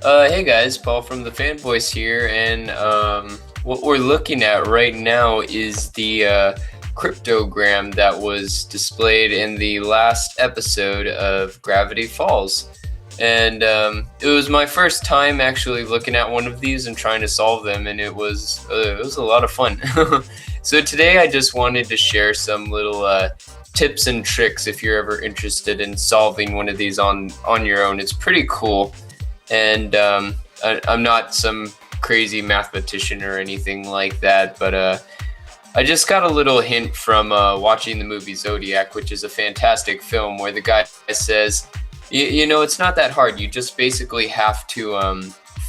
Hey guys, Paul from the Fan Voice here, and what we're looking at right now is the cryptogram that was displayed in the last episode of Gravity Falls. And it was my first time actually looking at one of these and trying to solve them, and it was a lot of fun. So today I just wanted to share some little tips and tricks if you're ever interested in solving one of these on your own. It's pretty cool. And I'm not some crazy mathematician or anything like that, but I just got a little hint from watching the movie Zodiac, which is a fantastic film, where the guy says, you know, it's not that hard. You just basically have to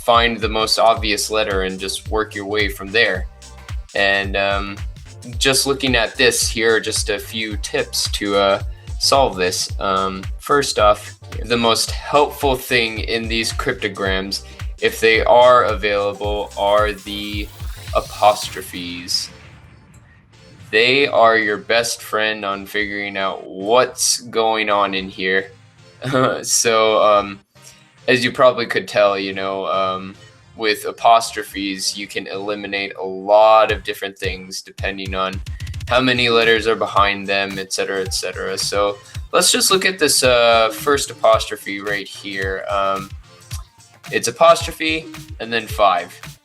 find the most obvious letter and just work your way from there. And just looking at this, here are just a few tips to solve this. First off, the most helpful thing in these cryptograms, if they are available, are the apostrophes. They are your best friend on figuring out what's going on in here. So as you probably could tell, you know, with apostrophes you can eliminate a lot of different things depending on how many letters are behind them, etc., etc. So let's just look at this first apostrophe right here. It's apostrophe and then 5.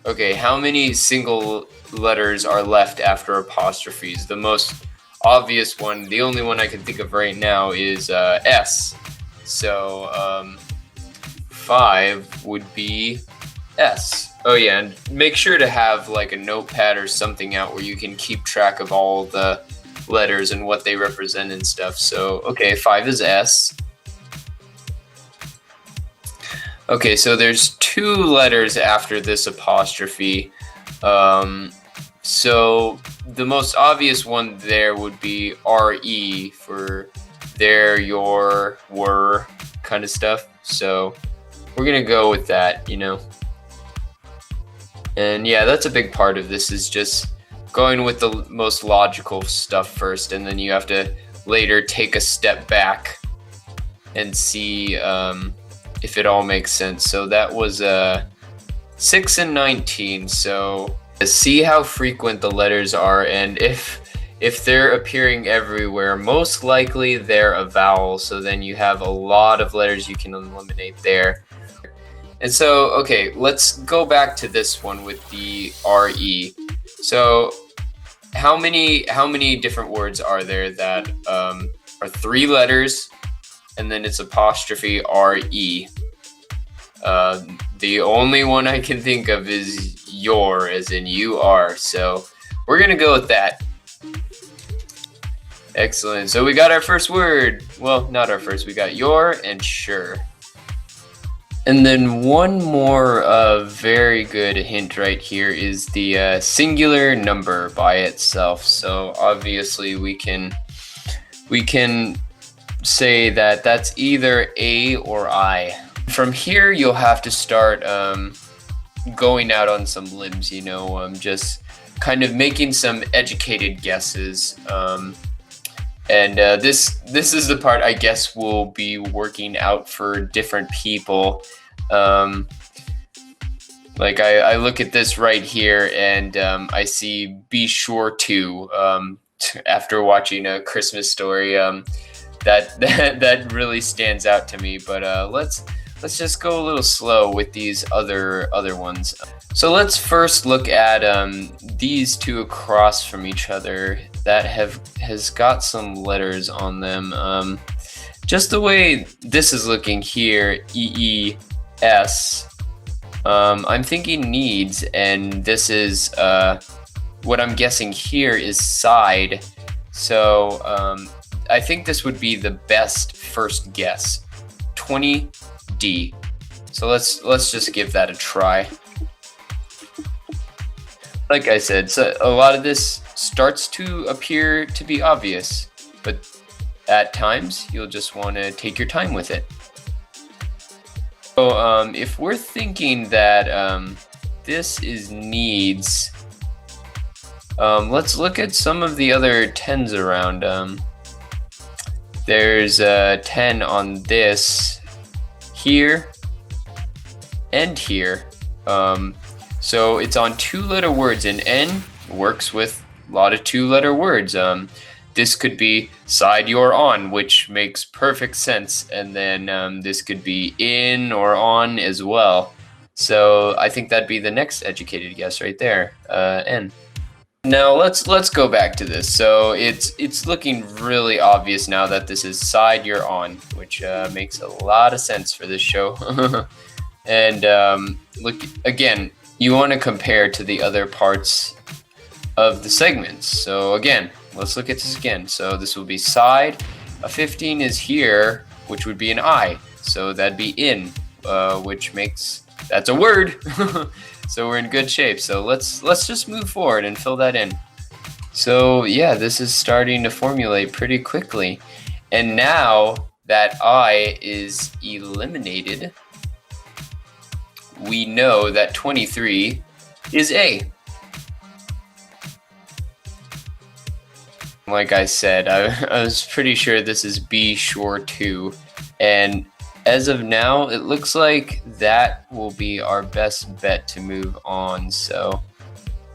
Okay, how many single letters are left after apostrophes? The most obvious one, the only one I can think of right now, is S. So 5 would be S. Oh yeah, and make sure to have like a notepad or something out where you can keep track of all the letters and what they represent and stuff. So okay, 5 is S. Okay, so there's 2 letters after this apostrophe. So the most obvious one there would be RE for there, your, were kind of stuff. So we're gonna go with that, you know. And yeah, that's a big part of this, is just going with the most logical stuff first, and then you have to later take a step back and see if it all makes sense. So that was 6 and 19. So see how frequent the letters are, and if they're appearing everywhere, most likely they're a vowel. So then you have a lot of letters you can eliminate there. And so, okay, let's go back to this one with the RE. So how many different words are there that are 3 letters and then it's apostrophe RE? The only one I can think of is your, as in you are. So we're gonna go with that. Excellent. So we got our first word. Well, not our first. We got your and sure. And then one more very good hint right here is the singular number by itself. So obviously we can say that that's either A or I. From here you'll have to start going out on some limbs, you know, just kind of making some educated guesses. And this is the part I guess will be working out for different people. Like I look at this right here and I see be sure to, after watching A Christmas Story, that really stands out to me. But let's just go a little slow with these other ones. So let's first look at these 2 across from each other that has got some letters on them. Just the way this is looking here, EES, I'm thinking needs, and this is what I'm guessing here is side. So I think this would be the best first guess, 20D. So let's just give that a try. Like I said, so a lot of this starts to appear to be obvious, but at times you'll just want to take your time with it. So if we're thinking that this is needs, let's look at some of the other 10s around. There's a 10 on this here and here. So it's on 2-letter words, and N works with a lot of 2-letter words. This could be side you're on, which makes perfect sense. And then this could be in or on as well. So I think that'd be the next educated guess right there, N. Now let's go back to this. So it's looking really obvious now that this is side you're on, which makes a lot of sense for this show. And look again, you want to compare to the other parts of the segments. So again, let's look at this again. So this will be side. A 15 is here, which would be an I. So that'd be in, which makes that's a word. So we're in good shape. So let's just move forward and fill that in. So yeah, this is starting to formulate pretty quickly. And now that I is eliminated, we know that 23 is A. Like I said, I was pretty sure this is B sure too. And as of now, it looks like that will be our best bet to move on. So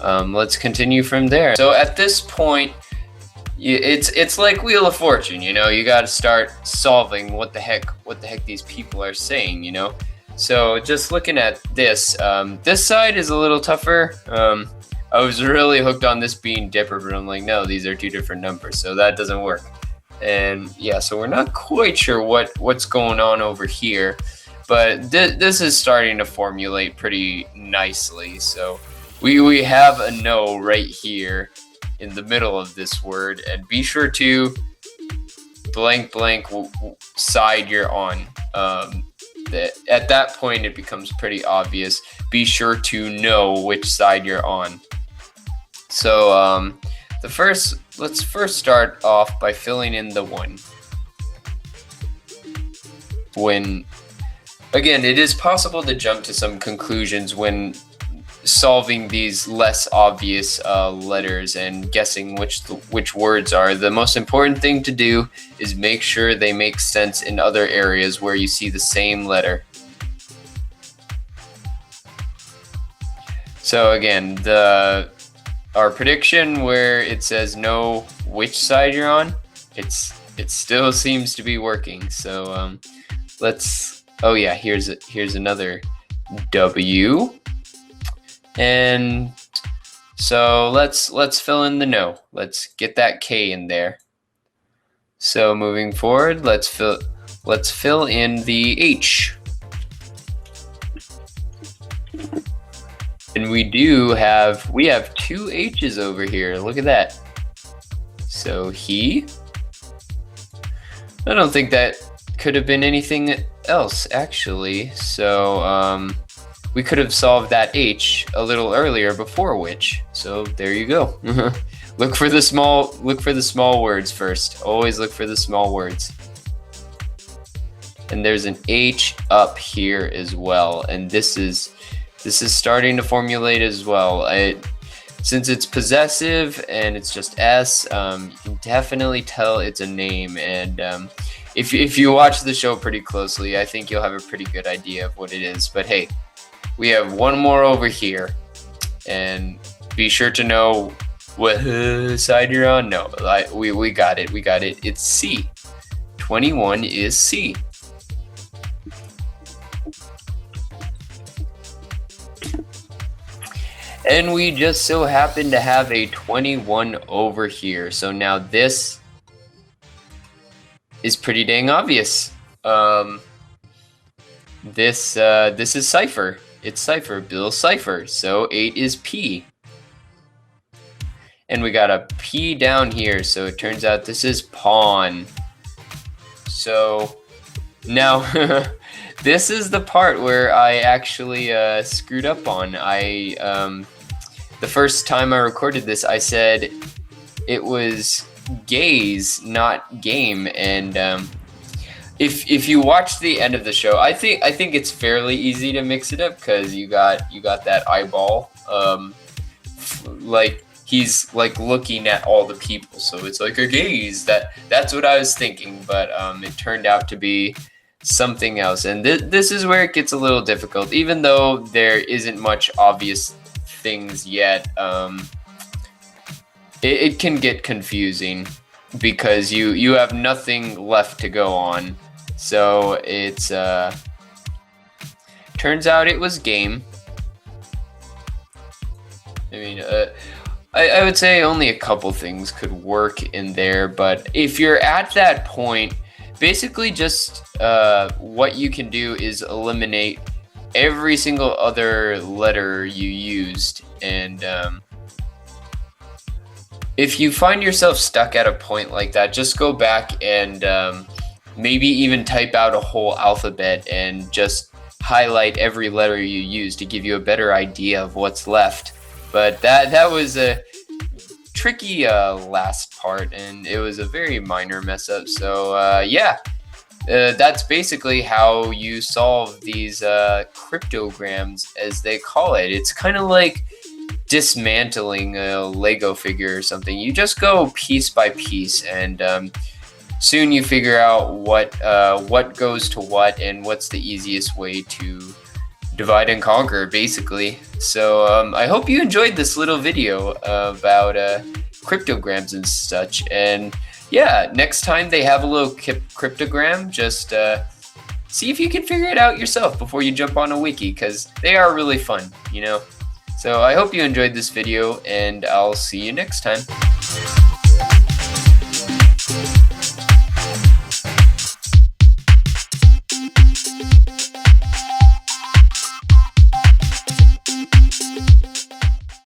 let's continue from there. So at this point, it's like Wheel of Fortune, you know. You got to start solving what the heck these people are saying, you know. So just looking at this, this side is a little tougher. I was really hooked on this being Dipper, but I'm like, no, these are 2 different numbers, so that doesn't work. And yeah, so we're not quite sure what's going on over here, but this is starting to formulate pretty nicely. So we have a no right here in the middle of this word, and be sure to blank blank side you're on. At that point, it becomes pretty obvious. Be sure to know which side you're on. So let's first start off by filling in the 1. When, again, it is possible to jump to some conclusions when solving these less obvious letters and guessing which words are. The most important thing to do is make sure they make sense in other areas where you see the same letter. So again, our prediction where it says know which side you're on, it still seems to be working. So oh yeah, here's another W. And so let's fill in the no. Let's get that K in there. So moving forward, let's fill in the H. And we have 2 H's over here. Look at that. So he. I don't think that could have been anything else actually. So we could have solved that H a little earlier before which. So there you go. Look for the small words first. Always look for the small words. And there's an H up here as well, and this is starting to formulate as well. Since it's possessive and it's just S, you can definitely tell it's a name. And if you watch the show pretty closely, I think you'll have a pretty good idea of what it is. But hey, we have 1 more over here, and be sure to know what side you're on. No, we got it. It's C. 21 is C. And we just so happen to have a 21 over here. So now this is pretty dang obvious. This is cipher. It's cipher, Bill Cipher. So 8 is P. And we got a P down here. So it turns out this is pawn. So now this is the part where I actually screwed up on. The first time I recorded this, I said it was gaze, not game. And if you watch the end of the show, I think it's fairly easy to mix it up because you got that eyeball. Like he's like looking at all the people, so it's like a gaze. That's what I was thinking, but it turned out to be something else. And this is where it gets a little difficult, even though there isn't much obvious things yet. It can get confusing because you have nothing left to go on. So it's turns out it was game. I mean, I would say only a couple things could work in there, but if you're at that point, basically just what you can do is eliminate every single other letter you used. And if you find yourself stuck at a point like that, just go back and maybe even type out a whole alphabet and just highlight every letter you use to give you a better idea of what's left. But that was a tricky last part, and it was a very minor mess up. So yeah, that's basically how you solve these cryptograms, as they call it. It's kind of like dismantling a Lego figure or something. You just go piece by piece, and soon you figure out what goes to what and what's the easiest way to divide and conquer, basically. So I hope you enjoyed this little video about cryptograms and such. And yeah, next time they have a little cryptogram, just see if you can figure it out yourself before you jump on a wiki, because they are really fun, you know. So I hope you enjoyed this video, and I'll see you next time.